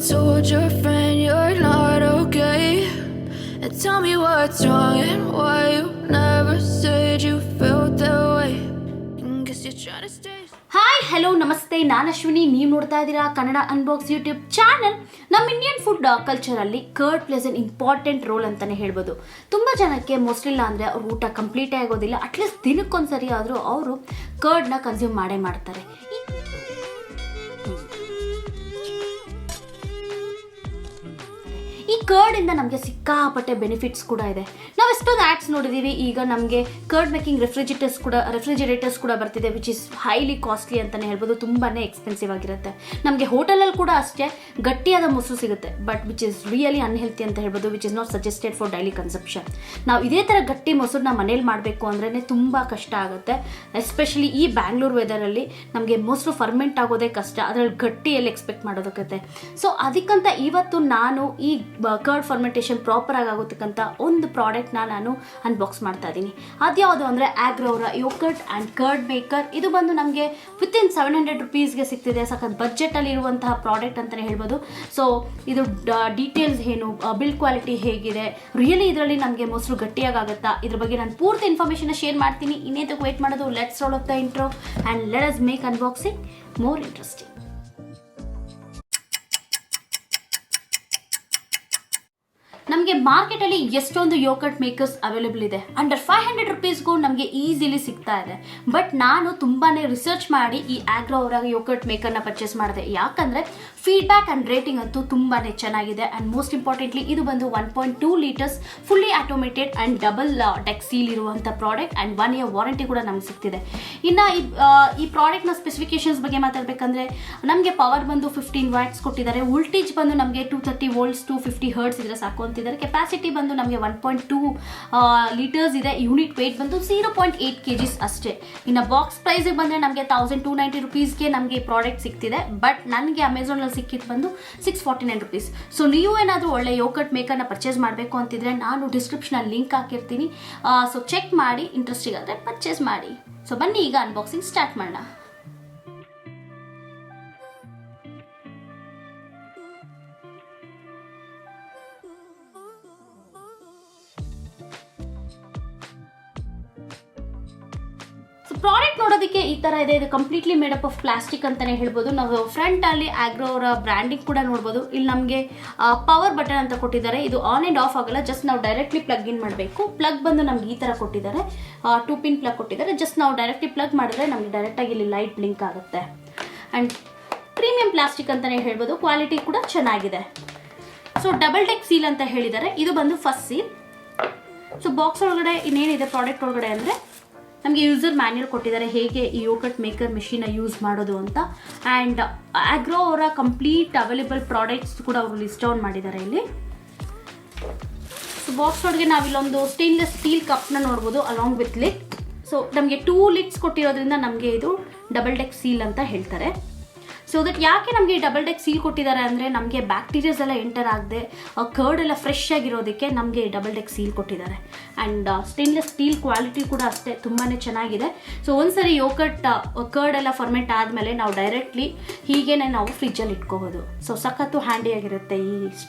told your friend you're not okay? And tell me what's wrong and why you never said you felt that way. Guess you're trying to stay. Hi hello ನಮಸ್ತೆ, ನಾನು ಅಶ್ವಿನಿ. ನೀವು ನೋಡ್ತಾ ಇದ್ದೀರಾ Kannada unbox YouTube channel. ನಮ್ಮ Indian food ಕಲ್ಚರಲ್ಲಿ curd plays an important role ಅಂತಲೇ ಹೇಳ್ಬೋದು. ತುಂಬ ಜನಕ್ಕೆ ಮೋಸ್ಟ್ಲಿ ಇಲ್ಲ ಅಂದರೆ ಅವ್ರ ಊಟ ಕಂಪ್ಲೀಟೇ ಆಗೋದಿಲ್ಲ. ಅಟ್ಲೀಸ್ಟ್ ದಿನಕ್ಕೊಂದ್ಸರಿ ಆದರೂ ಅವರು ಕರ್ಡ್ನ ಕನ್ಸ್ಯೂಮ್ ಮಾಡೇ ಮಾಡ್ತಾರೆ. ಈ ಕರ್ಡಿಂದ ನಮಗೆ ಸಿಕ್ಕಾಪಟ್ಟೆ ಬೆನಿಫಿಟ್ಸ್ ಕೂಡ ಇದೆ. ನಾವು ಎಷ್ಟೊಂದು ಆ್ಯಡ್ಸ್ ನೋಡಿದ್ದೀವಿ. ಈಗ ನಮಗೆ ಕರ್ಡ್ ಮೇಕಿಂಗ್ ರೆಫ್ರಿಜಿರೇಟರ್ಸ್ ಕೂಡ ಬರ್ತಿದೆ, ವಿಚ್ ಇಸ್ ಹೈಲಿ ಕಾಸ್ಟ್ಲಿ ಅಂತಲೇ ಹೇಳ್ಬೋದು. ತುಂಬಾ ಎಕ್ಸ್ಪೆನ್ಸಿವ್ ಆಗಿರುತ್ತೆ. ನಮಗೆ ಹೋಟೆಲಲ್ಲಿ ಕೂಡ ಅಷ್ಟೇ ಗಟ್ಟಿಯಾದ ಮೊಸರು ಸಿಗುತ್ತೆ, but which is really unhealthy ಅಂತ ಹೇಳ್ಬೋದು, which is not suggested for daily consumption. ನಾವು ಇದೇ ಥರ ಗಟ್ಟಿ ಮೊಸರನ್ನ ಮನೇಲಿ ಮಾಡಬೇಕು ಅಂದ್ರೇ ತುಂಬ ಕಷ್ಟ ಆಗುತ್ತೆ. ಎಸ್ಪೆಷಲಿ ಈ ಬ್ಯಾಂಗ್ಳೂರು ವೆದರಲ್ಲಿ ನಮಗೆ ಮೊಸರು ಫರ್ಮೆಂಟ್ ಆಗೋದೇ ಕಷ್ಟ, ಅದರಲ್ಲಿ ಗಟ್ಟಿ ಎಲ್ಲಿ ಎಕ್ಸ್ಪೆಕ್ಟ್ ಮಾಡೋದಕ್ಕತ್ತೆ. ಸೊ ಅದಕ್ಕಂತ ಇವತ್ತು ನಾನು ಈ ಕರ್ಡ್ ಫರ್ಮೆಂಟೇಷನ್ ಪ್ರಾಪರ್ ಆಗೋದಕ್ಕಂತ ಒಂದು ಪ್ರಾಡಕ್ಟ್ನ ನಾನು ಅನ್ಬಾಕ್ಸ್ ಮಾಡ್ತಾ ಇದ್ದೀನಿ. ಅದ್ಯಾವುದು ಅಂದರೆ ಆಗ್ರೋರ ಯೋಗರ್ಟ್ ಆ್ಯಂಡ್ ಕರ್ಡ್ ಮೇಕರ್. ಇದು ಬಂದು ನಮಗೆ ವಿತಿನ್ 700 ರುಪೀಸ್ಗೆ ಸಿಗ್ತಿದೆ. ಸಖತ್ ಬಜೆಟಲ್ಲಿ ಇರುವಂತಹ ಪ್ರಾಡಕ್ಟ್ ಅಂತಲೇ ಹೇಳ್ಬೋದು. ಸೊ ಇದು ಡೀಟೇಲ್ಸ್ ಏನು, ಬಿಲ್ಡ್ ಕ್ವಾಲಿಟಿ ಹೇಗಿದೆ, ರಿಯಲಿ ಇದರಲ್ಲಿ ನಮಗೆ ಮೊಸರು ಗಟ್ಟಿಯಾಗುತ್ತಾ, ಇದ್ರ ಬಗ್ಗೆ ನಾನು ಪೂರ್ತಿ ಇನ್ಫಾರ್ಮೇಷನ್ನ ಶೇರ್ ಮಾಡ್ತೀನಿ. ಇನ್ನೇದಕ್ಕೆ ವೇಟ್ ಮಾಡೋದು, let's role of the intro and let us make unboxing more interesting. ನಮಗೆ ಮಾರ್ಕೆಟಲ್ಲಿ ಎಷ್ಟೊಂದು ಯೋಗರ್ಟ್ ಮೇಕರ್ಸ್ ಅವೈಲೇಬಲ್ ಇದೆ. ಅಂಡರ್ 500 ರುಪೀಸ್ಗೂ ನಮಗೆ ಈಸಿಲಿ ಸಿಗ್ತಾ ಇದೆ. ಬಟ್ ನಾನು ತುಂಬಾ ರಿಸರ್ಚ್ ಮಾಡಿ ಈ ಆಗ್ರೋ ಅವರ ಯೋಗರ್ಟ್ ಮೇಕರ್ನ ಪರ್ಚೇಸ್ ಮಾಡಿದೆ. ಯಾಕಂದರೆ ಫೀಡ್ಬ್ಯಾಕ್ ಆ್ಯಂಡ್ ರೇಟಿಂಗ್ ಅಂತೂ ತುಂಬಾ ಚೆನ್ನಾಗಿದೆ. ಆ್ಯಂಡ್ ಮೋಸ್ಟ್ ಇಂಪಾರ್ಟೆಂಟ್ಲಿ ಇದು ಬಂದು 1.2 litres fully automated and double deck seal ಇರುವಂಥ ಪ್ರಾಡಕ್ಟ್ ಆ್ಯಂಡ್ 1 ಇಯರ್ ವಾರಂಟಿ ಕೂಡ ನಮ್ಗೆ ಸಿಗ್ತಿದೆ. ಇನ್ನು ಈ ಪ್ರಾಡಕ್ಟ್ನ ಸ್ಪೆಸಿಫಿಕೇಷನ್ಸ್ ಬಗ್ಗೆ ಮಾತಾಡಬೇಕಂದ್ರೆ ನಮಗೆ ಪವರ್ ಬಂದು 15 ವ್ಯಾಟ್ಸ್ ಕೊಟ್ಟಿದ್ದಾರೆ. ವೋಲ್ಟೇಜ್ ಬಂದು ನಮಗೆ 230 ವೋಲ್ಟ್ಸ್ 250 ಹರ್ಟ್ಸ್ ಇದ್ರೆ ಸಾಕು ಅಂತಿದ್ದಾರೆ. ಕೆಪಾಸಿಟಿ ಬಂದು ನಮಗೆ 1.2 ಲೀಟರ್ಸ್ ಇದೆ. ಯೂನಿಟ್ ವೇಟ್ ಬಂದು 0.8 kgs ಅಷ್ಟೇ. ಇನ್ನು ಬಾಕ್ಸ್ ಪ್ರೈಸಿಗೆ ಬಂದರೆ ನಮಗೆ 1290 ರುಪೀಸ್ಗೆ ನಮಗೆ ಈ ಪ್ರಾಡಕ್ಟ್ ಸಿಗ್ತಿದೆ. ಬಟ್ ನನಗೆ ಅಮೆಝಾನಲ್ಲಿ ಸಿಕ್ಕಿದ್ದು ಬಂದು 649 ರುಪೀಸ್. ಸೊ ನೀವು ಏನಾದರೂ ಒಳ್ಳೆ ಯೋಗರ್ಟ್ ಮೇಕರ್ನ ಪರ್ಚೇಸ್ ಮಾಡಬೇಕು ಅಂತಿದ್ರೆ ನಾನು ಡಿಸ್ಕ್ರಿಪ್ಷನಲ್ಲಿ ಲಿಂಕ್ ಹಾಕಿರ್ತೀನಿ. ಸೊ ಚೆಕ್ ಮಾಡಿ, ಇಂಟ್ರೆಸ್ಟಿಂಗ್ ಆದರೆ ಪರ್ಚೇಸ್ ಮಾಡಿ. ಸೊ ಬನ್ನಿ ಈಗ ಅನ್ಬಾಕ್ಸಿಂಗ್ ಸ್ಟಾರ್ಟ್ ಮಾಡೋಣ. ಪ್ರಾಡಕ್ಟ್ ನೋಡೋದಕ್ಕೆ ಈ ಥರ ಇದೆ. ಇದು ಕಂಪ್ಲೀಟ್ಲಿ ಮೇಡಪ್ ಆಫ್ ಪ್ಲಾಸ್ಟಿಕ್ ಅಂತಲೇ ಹೇಳ್ಬೋದು. ನಾವು ಫ್ರಂಟಲ್ಲಿ ಆಗ್ರೋ ಅವರ ಬ್ರ್ಯಾಂಡಿಂಗ್ ಕೂಡ ನೋಡ್ಬೋದು. ಇಲ್ಲಿ ನಮಗೆ ಪವರ್ ಬಟನ್ ಅಂತ ಕೊಟ್ಟಿದ್ದಾರೆ. ಇದು ಆನ್ ಆ್ಯಂಡ್ ಆಫ್ ಆಗಲ್ಲ, ಜಸ್ಟ್ ನಾವು ಡೈರೆಕ್ಟ್ಲಿ ಪ್ಲಗ್ ಇನ್ ಮಾಡಬೇಕು. ಪ್ಲಗ್ ಬಂದು ನಮ್ಗೆ ಈ ಥರ ಕೊಟ್ಟಿದ್ದಾರೆ, 2 ಪಿನ್ ಪ್ಲಗ್ ಕೊಟ್ಟಿದ್ದಾರೆ. ಜಸ್ಟ್ ನಾವು ಡೈರೆಕ್ಟ್ಲಿ ಪ್ಲಗ್ ಮಾಡಿದ್ರೆ ನಮಗೆ ಡೈರೆಕ್ಟಾಗಿ ಇಲ್ಲಿ ಲೈಟ್ ಬ್ಲಿಂಕ್ ಆಗುತ್ತೆ. ಆ್ಯಂಡ್ ಪ್ರೀಮಿಯಂ ಪ್ಲಾಸ್ಟಿಕ್ ಅಂತಲೇ ಹೇಳ್ಬೋದು. ಕ್ವಾಲಿಟಿ ಕೂಡ ಚೆನ್ನಾಗಿದೆ. ಸೊ ಡಬಲ್ ಡೆಕ್ ಸೀಲ್ ಅಂತ ಹೇಳಿದ್ದಾರೆ. ಇದು ಬಂದು ಫಸ್ಟ್ ಸೀಲ್. ಸೊ ಬಾಕ್ಸ್ ಒಳಗಡೆ ಇನ್ನೇನಿದೆ ಪ್ರಾಡಕ್ಟ್ ಒಳಗಡೆ ಅಂದರೆ ನಮಗೆ ಯೂಸರ್ ಮ್ಯಾನ್ಯಲ್ ಕೊಟ್ಟಿದ್ದಾರೆ, ಹೇಗೆ ಈ ಯೋಗರ್ಟ್ ಮೇಕರ್ ಮೆಷಿನ್ನ ಯೂಸ್ ಮಾಡೋದು ಅಂತ. ಆ್ಯಂಡ್ ಆಗ್ರೋ ಅವರ ಕಂಪ್ಲೀಟ್ ಅವೈಲೇಬಲ್ ಪ್ರಾಡಕ್ಟ್ಸ್ ಕೂಡ ಅವರು ಲಿಸ್ಟ್ ಡೌನ್ ಮಾಡಿದ್ದಾರೆ ಇಲ್ಲಿ. ಸೊ ಬಾಕ್ಸ್ ಒಳಗೆ ನಾವಿಲ್ಲೊಂದು ಸ್ಟೇನ್ಲೆಸ್ ಸ್ಟೀಲ್ ಕಪ್ನ ನೋಡ್ಬೋದು ಅಲಾಂಗ್ ವಿತ್ ಲಿಡ್. ಸೊ ನಮಗೆ 2 ಲಿಡ್ಸ್ ಕೊಟ್ಟಿರೋದ್ರಿಂದ ನಮಗೆ ಇದು ಡಬಲ್ ಡೆಕ್ ಸೀಲ್ ಅಂತ ಹೇಳ್ತಾರೆ. ಸೊ ದಟ್ ಯಾಕೆ ನಮಗೆ ಡಬಲ್ ಡೆಕ್ ಸೀಲ್ ಕೊಟ್ಟಿದ್ದಾರೆ ಅಂದರೆ ನಮಗೆ ಬ್ಯಾಕ್ಟೀರಿಯಾಸ್ ಎಲ್ಲ ಎಂಟರ್ ಆಗದೆ ಕರ್ಡ್ ಎಲ್ಲ ಫ್ರೆಶ್ ಆಗಿರೋದಕ್ಕೆ ನಮಗೆ ಡಬಲ್ ಡೆಕ್ ಸೀಲ್ ಕೊಟ್ಟಿದ್ದಾರೆ. ಆ್ಯಂಡ್ ಸ್ಟೇನ್ಲೆಸ್ ಸ್ಟೀಲ್ ಕ್ವಾಲಿಟಿ ಕೂಡ ಅಷ್ಟೇ ತುಂಬಾ ಚೆನ್ನಾಗಿದೆ. ಸೊ ಒಂದ್ಸರಿ ಯೋಗರ್ಟ್ ಕರ್ಡ್ ಎಲ್ಲ ಫರ್ಮೆಂಟ್ ಆದಮೇಲೆ ನಾವು ಡೈರೆಕ್ಟ್ಲಿ ಹೀಗೇನೆ ನಾವು ಫ್ರಿಜ್ಜಲ್ಲಿ ಇಟ್ಕೋಬೋದು. ಸೊ ಸಖತ್ತು ಹ್ಯಾಂಡಿಯಾಗಿರುತ್ತೆ ಈ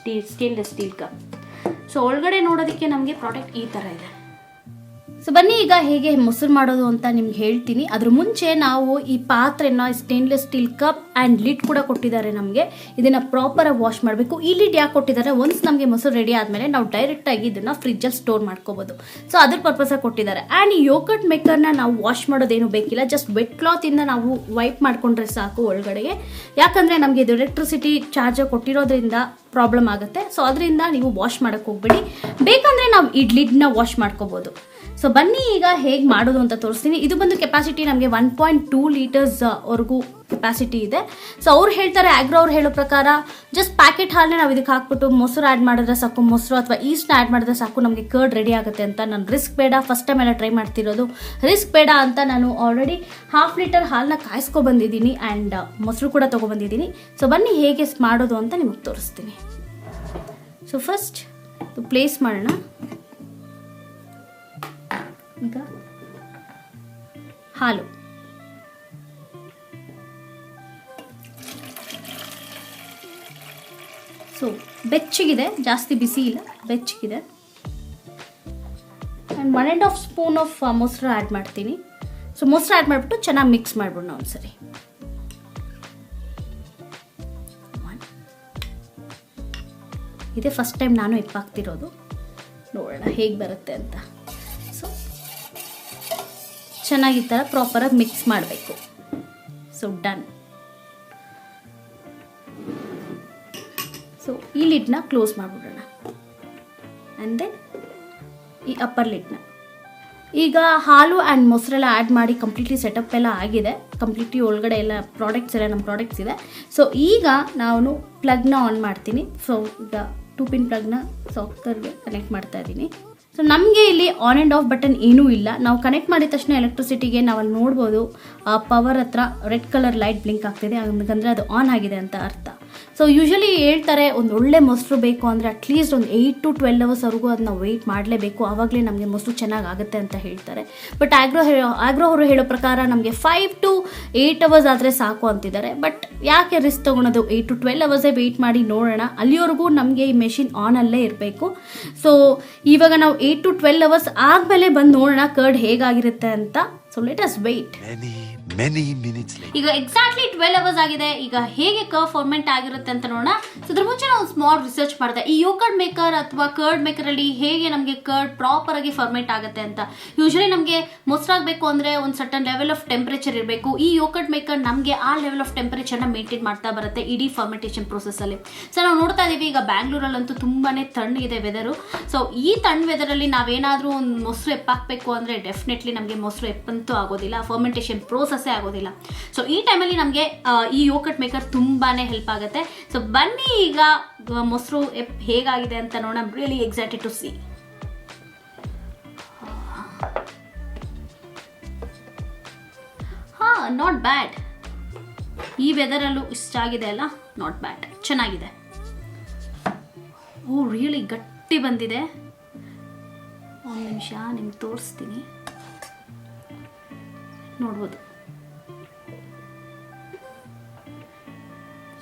ಸ್ಟೇನ್ಲೆಸ್ ಸ್ಟೀಲ್ ಕಪ್. ಸೊ ಒಳಗಡೆ ನೋಡೋದಕ್ಕೆ ನಮಗೆ ಪ್ರಾಡಕ್ಟ್ ಈ ಥರ ಇದೆ. ಸೊ ಬನ್ನಿ ಈಗ ಹೇಗೆ ಮೊಸರು ಮಾಡೋದು ಅಂತ ನಿಮ್ಗೆ ಹೇಳ್ತೀನಿ. ಅದ್ರ ಮುಂಚೆ ನಾವು ಈ ಪಾತ್ರೆನ stainless steel cup and lid ಕೂಡ ಕೊಟ್ಟಿದ್ದಾರೆ ನಮಗೆ. ಇದನ್ನು ಪ್ರಾಪರಾಗಿ ವಾಶ್ ಮಾಡಬೇಕು. ಈ ಲಿಡ್ ಯಾಕೆ ಕೊಟ್ಟಿದ್ದಾರೆ, ಒನ್ಸ್ ನಮಗೆ ಮೊಸರು ರೆಡಿ ಆದಮೇಲೆ ನಾವು ಡೈರೆಕ್ಟಾಗಿ ಇದನ್ನು ಫ್ರಿಜ್ಜಲ್ಲಿ ಸ್ಟೋರ್ ಮಾಡ್ಕೋಬೋದು. ಸೊ ಅದ್ರ ಪರ್ಪಸಾಗಿ ಕೊಟ್ಟಿದ್ದಾರೆ. ಆ್ಯಂಡ್ ಈ ಯೋಗರ್ಟ್ ಮೇಕರ್ನ ನಾವು ವಾಶ್ ಮಾಡೋದೇನು ಬೇಕಿಲ್ಲ, ಜಸ್ಟ್ ವೆಟ್ ಕ್ಲಾತಿಂದ ನಾವು ವೈಪ್ ಮಾಡಿಕೊಂಡ್ರೆ ಸಾಕು ಒಳಗಡೆಗೆ. ಯಾಕಂದರೆ ನಮಗೆ ಇದು ಎಲೆಕ್ಟ್ರಿಸಿಟಿ ಚಾರ್ಜ್ ಕೊಟ್ಟಿರೋದ್ರಿಂದ ಪ್ರಾಬ್ಲಮ್ ಆಗುತ್ತೆ. ಸೊ ಅದರಿಂದ ನೀವು ವಾಶ್ ಮಾಡೋಕ್ಕೆ ಹೋಗ್ಬೇಡಿ. ಬೇಕಂದರೆ ನಾವು ಈ ಲಿಡ್ನ ವಾಶ್ ಮಾಡ್ಕೋಬೋದು. ಸೊ ಬನ್ನಿ ಈಗ ಹೇಗೆ ಮಾಡೋದು ಅಂತ ತೋರಿಸ್ತೀನಿ. ಇದು ಬಂದು ಕೆಪಾಸಿಟಿ ನಮಗೆ 1.2 ಲೀಟರ್ಸ್ ವರೆಗೂ ಕೆಪಾಸಿಟಿ ಇದೆ. ಸೊ ಅವ್ರು ಹೇಳ್ತಾರೆ, ಆಗ್ರೋ ಅವ್ರು ಹೇಳೋ ಪ್ರಕಾರ ಜಸ್ಟ್ ಪ್ಯಾಕೆಟ್ ಹಾಲನ್ನ ನಾವು ಇದಕ್ಕೆ ಹಾಕ್ಬಿಟ್ಟು ಮೊಸರು ಆ್ಯಡ್ ಮಾಡಿದ್ರೆ ಸಾಕು, ಮೊಸರು ಅಥವಾ ಈಸ್ಟ್ನ ಆ್ಯಡ್ ಮಾಡಿದ್ರೆ ಸಾಕು, ನಮಗೆ ಕರ್ಡ್ ರೆಡಿ ಆಗುತ್ತೆ ಅಂತ. ನಾನು ರಿಸ್ಕ್ ಬೇಡ, ಫಸ್ಟ್ ಟೈಮ್ ಎಲ್ಲ ಟ್ರೈ ಮಾಡ್ತಿರೋದು, ರಿಸ್ಕ್ ಬೇಡ ಅಂತ ನಾನು ಆಲ್ರೆಡಿ 1/2 ಲೀಟರ್ ಹಾಲನ್ನ ಕಾಯಿಸ್ಕೊಬಂದಿದ್ದೀನಿ ಆ್ಯಂಡ್ ಮೊಸರು ಕೂಡ ತೊಗೊಬಂದಿದ್ದೀನಿ. ಸೊ ಬನ್ನಿ ಹೇಗೆ ಮಾಡೋದು ಅಂತ ನಿಮಗೆ ತೋರಿಸ್ತೀನಿ. ಸೊ ಫಸ್ಟ್ ಪ್ಲೇಸ್ ಮಾಡೋಣ. ಈಗ ಹಾಲು, ಸೊ ಬೆಚ್ಚಗಿದೆ, ಜಾಸ್ತಿ ಬಿಸಿ ಇಲ್ಲ, ಬೆಚ್ಚಗಿದೆ. ಆ್ಯಂಡ್ 1.5 ಸ್ಪೂನ್ ಆಫ್ ಮೊಸರು ಆ್ಯಡ್ ಮಾಡ್ತೀನಿ. ಸೊ ಮೊಸರು ಆ್ಯಡ್ ಮಾಡಿಬಿಟ್ಟು ಚೆನ್ನಾಗಿ ಮಿಕ್ಸ್ ಮಾಡ್ಬಿಡೋಣ ಒಂದ್ಸರಿ. ಇದೇ ಫಸ್ಟ್ ಟೈಮ್ ನಾನು ಹಾಕ್ತಿರೋದು, ನೋಡೋಣ ಹೇಗೆ ಬರುತ್ತೆ ಅಂತ. ಸೊ ಚೆನ್ನಾಗಿ ಈ ಥರ ಪ್ರಾಪರಾಗಿ ಮಿಕ್ಸ್ ಮಾಡಬೇಕು. So done. ಸೊ ಈ ಲಿಡ್ನ ಕ್ಲೋಸ್ ಮಾಡಿಬಿಡೋಣ. ಆ್ಯಂಡ್ ದೆನ್ ಈ ಅಪ್ಪರ್ ಲಿಡ್ನ ಈಗ ಹಾಲು ಆ್ಯಂಡ್ ಮೊಸರೆಲ್ಲ ಆ್ಯಡ್ ಮಾಡಿ ಕಂಪ್ಲೀಟ್ಲಿ ಸೆಟಪ್ ಎಲ್ಲ ಆಗಿದೆ. ಕಂಪ್ಲೀಟ್ಲಿ ಒಳಗಡೆ ಎಲ್ಲ ಪ್ರಾಡಕ್ಟ್ಸ್ ಎಲ್ಲ ನಮ್ಮ ಪ್ರಾಡಕ್ಟ್ಸ್ ಇದೆ. ಸೊ ಈಗ ನಾನು ಪ್ಲಗ್ನ ಆನ್ ಮಾಡ್ತೀನಿ. ಸೊ ಈಗ 2 ಪಿನ್ ಪ್ಲಗ್ನ ಸಾಫ್ಟ್ವೇರ್ಗೆ ಕನೆಕ್ಟ್ ಮಾಡ್ತಾ ಇದ್ದೀನಿ. ಸೊ ನಮಗೆ ಇಲ್ಲಿ ಆನ್ ಆ್ಯಂಡ್ ಆಫ್ ಬಟನ್ ಏನೂ ಇಲ್ಲ. ನಾವು ಕನೆಕ್ಟ್ ಮಾಡಿದ ತಕ್ಷಣ ಎಲೆಕ್ಟ್ರಿಸಿಟಿಗೆ ನಾವಲ್ಲಿ ನೋಡ್ಬೋದು ಪವರ್ ಹತ್ರ ರೆಡ್ ಕಲರ್ ಲೈಟ್ ಬ್ಲಿಂಕ್ ಆಗ್ತಿದೆ, ಅಂದರೆ ಅದು ಆನ್ ಆಗಿದೆ ಅಂತ ಅರ್ಥ. ಸೊ ಯೂಶಲಿ ಹೇಳ್ತಾರೆ ಒಂದು ಒಳ್ಳೆ ಮೊಸರು ಬೇಕು ಅಂದರೆ ಅಟ್ಲೀಸ್ಟ್ ಒಂದು 8 to 12 ಅವರ್ಸ್ವರೆಗೂ ಅದನ್ನ ವೆಯ್ಟ್ ಮಾಡಲೇಬೇಕು, ಆವಾಗಲೇ ನಮಗೆ ಮೊಸರು ಚೆನ್ನಾಗಾಗುತ್ತೆ ಅಂತ ಹೇಳ್ತಾರೆ. ಬಟ್ ಆಗ್ರೋ ಅವರು ಹೇಳೋ ಪ್ರಕಾರ ನಮಗೆ 5 to 8 ಅವರ್ಸ್ ಆದರೆ ಸಾಕು ಅಂತಿದ್ದಾರೆ. ಬಟ್ ಯಾಕೆ ರಿಸ್ಕ್ ತೊಗೊಳೋದು? 8 to 12 ಅವರ್ಸೇ ವೆಯ್ಟ್ ಮಾಡಿ ನೋಡೋಣ. ಅಲ್ಲಿವರೆಗೂ ನಮಗೆ ಈ ಮೆಷಿನ್ ಆನಲ್ಲೇ ಇರಬೇಕು. ಸೊ ಇವಾಗ ನಾವು 8 to 12 ಅವರ್ಸ್ ಆದಮೇಲೆ ಬಂದು ನೋಡೋಣ ಕರ್ಡ್ ಹೇಗಾಗಿರುತ್ತೆ ಅಂತ. So let us wait. ಈಗ ಎಕ್ಸಾಕ್ಟ್ಲಿ 12 ಅವರ್ಸ್ ಆಗಿದೆ. ಈಗ ಹೇಗೆ ಕರ್ಡ್ ಫಾರ್ಮೆಂಟ್ ಆಗಿರುತ್ತೆ ಅಂತ ನೋಡೋಣ. ಸೊ ಅದ್ರ ಮುಂಚೆ ನಾವು ಸ್ಮಾಲ್ ರಿಸರ್ಚ್ ಮಾಡಿದೆ, ಈ ಯೋಗರ್ಟ್ ಮೇಕರ್ ಅಥವಾ ಕರ್ಡ್ ಮೇಕರ್ ಅಲ್ಲಿ ಹೇಗೆ ನಮಗೆ ಕರ್ಡ್ ಪ್ರಾಪರ್ ಆಗಿ ಫರ್ಮೆಂಟ್ ಆಗುತ್ತೆ ಅಂತ. ಯೂಶಲಿ ನಮಗೆ ಮೊಸರಾಗಬೇಕು ಅಂದ್ರೆ ಒಂದು ಸರ್ಟನ್ ಲೆವೆಲ್ ಆಫ್ ಟೆಂಪರೇಚರ್ ಇರಬೇಕು. ಈ ಯೋಗರ್ಟ್ ಮೇಕರ್ ನಮಗೆ ಆ ಲೆವೆಲ್ ಆಫ್ ಟೆಂಪರೇಚರ್ನ ಮೇಂಟೈನ್ ಮಾಡ್ತಾ ಬರುತ್ತೆ ಇಡೀ ಫರ್ಮೆಂಟೇಷನ್ ಪ್ರೋಸೆಸ್ ಅಲ್ಲಿ. ಸೊ ನಾವು ನೋಡ್ತಾ ಇದೀವಿ ಈಗ ಬ್ಯಾಂಗ್ಳೂರಲ್ಲಂತೂ ತುಂಬಾನೇ ತಣ್ಣಗಿದೆ ವೆದರು. ಸೊ ಈ ತಣ್ಣ ವೆದರಲ್ಲಿ ನಾವೇನಾದ್ರೂ ಒಂದು ಮೊಸರು ಎಪ್ಪಾಕಬೇಕು ಅಂದ್ರೆ ಡೆಫಿನೆಟ್ಲಿ ನಮಗೆ ಮೊಸರು ಎಪ್ಪಂತೂ ಆಗೋದಿಲ್ಲ, ಫರ್ಮೆಂಟೇಷನ್ ಪ್ರೋಸೆಸ್ ಆಗೋದಿಲ್ಲ. ಸೊ ಈ ಟೈಮಲ್ಲಿ ನಮಗೆ ಈ ಯೋಗರ್ಟ್ ಮೇಕರ್ ತುಂಬಾನೇ ಹೆಲ್ಪ್ ಆಗುತ್ತೆ. ಸೊ ಬನ್ನಿ ಈಗ ಮೊಸರು ಹೇಗಾಗಿದೆ ಅಂತ ನೋಡೋಣ. I am really excited to see. Not bad. ಈ ವೆದರಲ್ಲೂ ಇಷ್ಟ ಆಗಿದೆ ಅಲ್ಲ, ನಾಟ್ ಬ್ಯಾಡ್, ಚೆನ್ನಾಗಿದೆ. ಓ ರಿಯಲಿ ಗಟ್ಟಿ ಬಂದಿದೆ. ಒಂದು ನಿಮಿಷ ನಿಮ್ಗೆ ತೋರಿಸ್ತೀನಿ, ನೋಡ್ಬೋದು.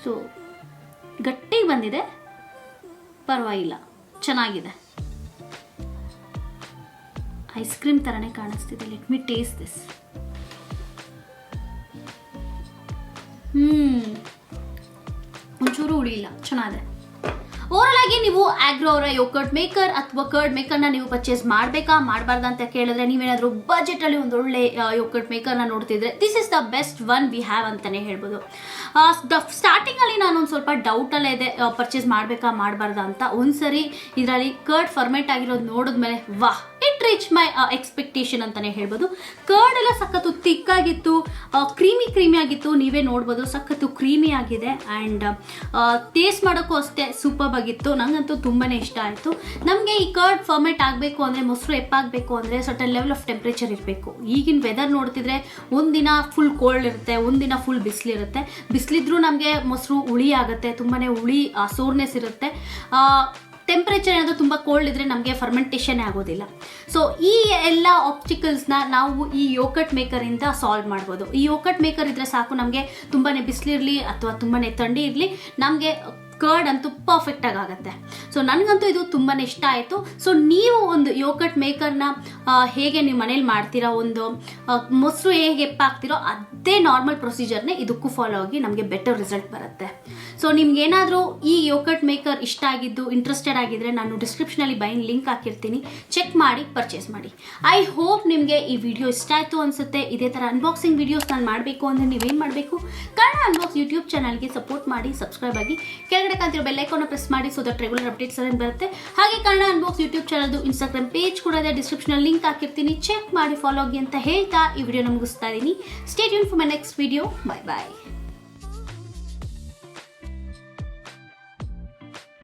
ಸೊ ಗಟ್ಟಿಗೆ ಬಂದಿದೆ, ಪರವಾಗಿಲ್ಲ, ಚೆನ್ನಾಗಿದೆ. ಐಸ್ ಕ್ರೀಮ್ ಥರನೇ ಕಾಣಿಸ್ತಿದೆ. Let me taste this. ಒಂಚೂರು ಹುಳಿ ಇಲ್ಲ, ಚೆನ್ನಾಗಿದೆ. ಓವರಾಲ್ ಆಗಿ ನೀವು ಆಗ್ರೋ ಅವರ ಯೋಗರ್ಟ್ ಮೇಕರ್ ಅಥವಾ ಕರ್ಡ್ ಮೇಕರ್ನ ನೀವು ಪರ್ಚೇಸ್ ಮಾಡಬೇಕಾ ಮಾಡಬಾರ್ದ ಅಂತ ಕೇಳಿದ್ರೆ, ನೀವೇನಾದರೂ ಬಜೆಟಲ್ಲಿ ಒಂದು ಒಳ್ಳೆ ಯೋಗರ್ಟ್ ಮೇಕರ್ನ ನೋಡ್ತಿದ್ರೆ this is the best one we have ಅಂತಲೇ ಹೇಳ್ಬೋದು. ಸ್ಟಾರ್ಟಿಂಗಲ್ಲಿ ನಾನೊಂದು ಸ್ವಲ್ಪ ಡೌಟಲ್ಲೇ ಇದೆ ಪರ್ಚೇಸ್ ಮಾಡಬೇಕಾ ಮಾಡಬಾರ್ದ ಅಂತ. ಒಂದ್ಸರಿ ಇದರಲ್ಲಿ ಕರ್ಡ್ ಫರ್ಮೆಂಟ್ ಆಗಿರೋದು ನೋಡಿದ್ಮೇಲೆ ವಾಹ್, ಇಟ್ ರೀಚ್ ಮೈ ಎಕ್ಸ್ಪೆಕ್ಟೇಷನ್ ಅಂತಲೇ ಹೇಳ್ಬೋದು. ಕರ್ಡ್ ಎಲ್ಲ ಸಖತ್ತು ತಿಕ್ಕಾಗಿತ್ತು, ಕ್ರೀಮಿ ಆಗಿತ್ತು. ನೀವೇ ನೋಡ್ಬೋದು ಸಖತ್ತು ಕ್ರೀಮಿ ಆಗಿದೆ. ಆ್ಯಂಡ್ ಟೇಸ್ಟ್ ಮಾಡೋಕ್ಕೂ ಅಷ್ಟೇ ಸೂಪರ್ ಆಗಿತ್ತು. ನಂಗಂತೂ ತುಂಬಾ ಇಷ್ಟ ಆಯಿತು. ನಮಗೆ ಈ ಕರ್ಡ್ ಫರ್ಮೆಂಟ್ ಆಗಬೇಕು ಅಂದರೆ, ಮೊಸರು ಎಪ್ಪಾಗಬೇಕು ಅಂದರೆ ಸರ್ಟನ್ ಲೆವೆಲ್ ಆಫ್ ಟೆಂಪ್ರೇಚರ್ ಇರಬೇಕು. ಈಗಿನ ವೆದರ್ ನೋಡ್ತಿದ್ರೆ ಒಂದಿನ ಫುಲ್ ಕೋಲ್ಡ್ ಇರುತ್ತೆ, ಒಂದಿನ ಫುಲ್ ಬಿಸಿಲಿರುತ್ತೆ. ಬಿಸಿಲಿದ್ರೂ ನಮಗೆ ಮೊಸರು ಹುಳಿ ಆಗುತ್ತೆ, ತುಂಬಾ ಹುಳಿ ಸೋರ್ನೆಸ್ ಇರುತ್ತೆ. ಟೆಂಪ್ರೇಚರ್ ಏನಾದರೂ ತುಂಬ ಕೋಲ್ಡ್ ಇದ್ದರೆ ನಮಗೆ ಫರ್ಮೆಂಟೇಷನ್ ಆಗೋದಿಲ್ಲ. ಸೊ ಈ ಎಲ್ಲ ಆಬ್ಸ್ಟಿಕಲ್ಸ್ನ ನಾವು ಈ ಯೋಗರ್ಟ್ ಮೇಕರಿಂದ ಸಾಲ್ವ್ ಮಾಡ್ಬೋದು. ಈ ಯೋಗರ್ಟ್ ಮೇಕರ್ ಇದ್ದರೆ ಸಾಕು, ನಮಗೆ ತುಂಬಾ ಬಿಸಿಲಿರಲಿ ಅಥವಾ ತುಂಬಾ ಥಂಡಿ ಇರಲಿ, ನಮಗೆ ಕರ್ಡ್ ಅಂತೂ ಪರ್ಫೆಕ್ಟಾಗಿ ಆಗುತ್ತೆ. ಸೊ ನನಗಂತೂ ಇದು ತುಂಬಾ ಇಷ್ಟ ಆಯಿತು. ಸೊ ನೀವು ಒಂದು ಯೋಗರ್ಟ್ ಮೇಕರ್ನ ಹೇಗೆ ನೀವು ಮನೇಲಿ ಮಾಡ್ತೀರಾ, ಒಂದು ಮೊಸರು ಹೇಗೆ ಎಪ್ಪಾಕ್ತಿರೋ ಅದೇ ನಾರ್ಮಲ್ ಪ್ರೊಸೀಜರ್ನೇ ಇದಕ್ಕೂ ಫಾಲೋ ಆಗಿ ನಮಗೆ ಬೆಟರ್ ರಿಸಲ್ಟ್ ಬರುತ್ತೆ. ಸೊ ನಿಮ್ಗೇನಾದರೂ ಈ ಯೋಗರ್ಟ್ ಮೇಕರ್ ಇಷ್ಟ ಆಗಿದ್ದು ಇಂಟ್ರೆಸ್ಟೆಡ್ ಆಗಿದ್ದರೆ ನಾನು ಡಿಸ್ಕ್ರಿಪ್ಷನಲ್ಲಿ ಬೈನ್ ಲಿಂಕ್ ಹಾಕಿರ್ತೀನಿ, ಚೆಕ್ ಮಾಡಿ ಪರ್ಚೇಸ್ ಮಾಡಿ. ಐ ಹೋಪ್ ನಿಮಗೆ ಈ ವಿಡಿಯೋ ಇಷ್ಟ ಆಯಿತು ಅನಿಸುತ್ತೆ. ಇದೇ ಥರ ಅನ್ಬಾಕ್ಸಿಂಗ್ ವಿಡಿಯೋಸ್ ನಾನು ಮಾಡಬೇಕು ಅಂದರೆ ನೀವೇನು ಮಾಡಬೇಕು, ಕನ್ನಡ ಅನ್ಬಾಕ್ಸ್ ಯೂಟ್ಯೂಬ್ ಚಾನಲ್ಗೆ ಸಪೋರ್ಟ್ ಮಾಡಿ, ಸಬ್ಸ್ಕ್ರೈಬ್ ಆಗಿ, ಕೆಳಗಡೆ ಕಾಣ್ತಿರೋ ಬೆಲ್ ಐಕಾನ್ನ ಪ್ರೆಸ್ ಮಾಡಿ. ಸೊ ದಟ್ ರೆಗ್ಯುಲರ್ ಅಪ್ಡೇಟ್ಸ್ ಬರುತ್ತೆ. ಹಾಗೆ ಕನ್ನಡ ಅನ್ಬಾಕ್ಸ್ ಯೂಟ್ಯೂಬ್ ಚಾನಲ್ದು ಇನ್ಸ್ಟಾಗ್ರಾಮ್ ಪೇಜ್ ಕೂಡ ಇದೆ, ಡಿಸ್ಕ್ರಿಪ್ಷನಲ್ಲಿ ಲಿಂಕ್ ಹಾಕಿರ್ತೀನಿ, ಚೆಕ್ ಮಾಡಿ ಫಾಲೋ ಆಗಿ ಅಂತ ಹೇಳ್ತಾ ಈ ವಿಡಿಯೋನ ಮುಗಿಸ್ತಾ ಇದ್ದೀನಿ. Stay tune for my next video. Bye bye.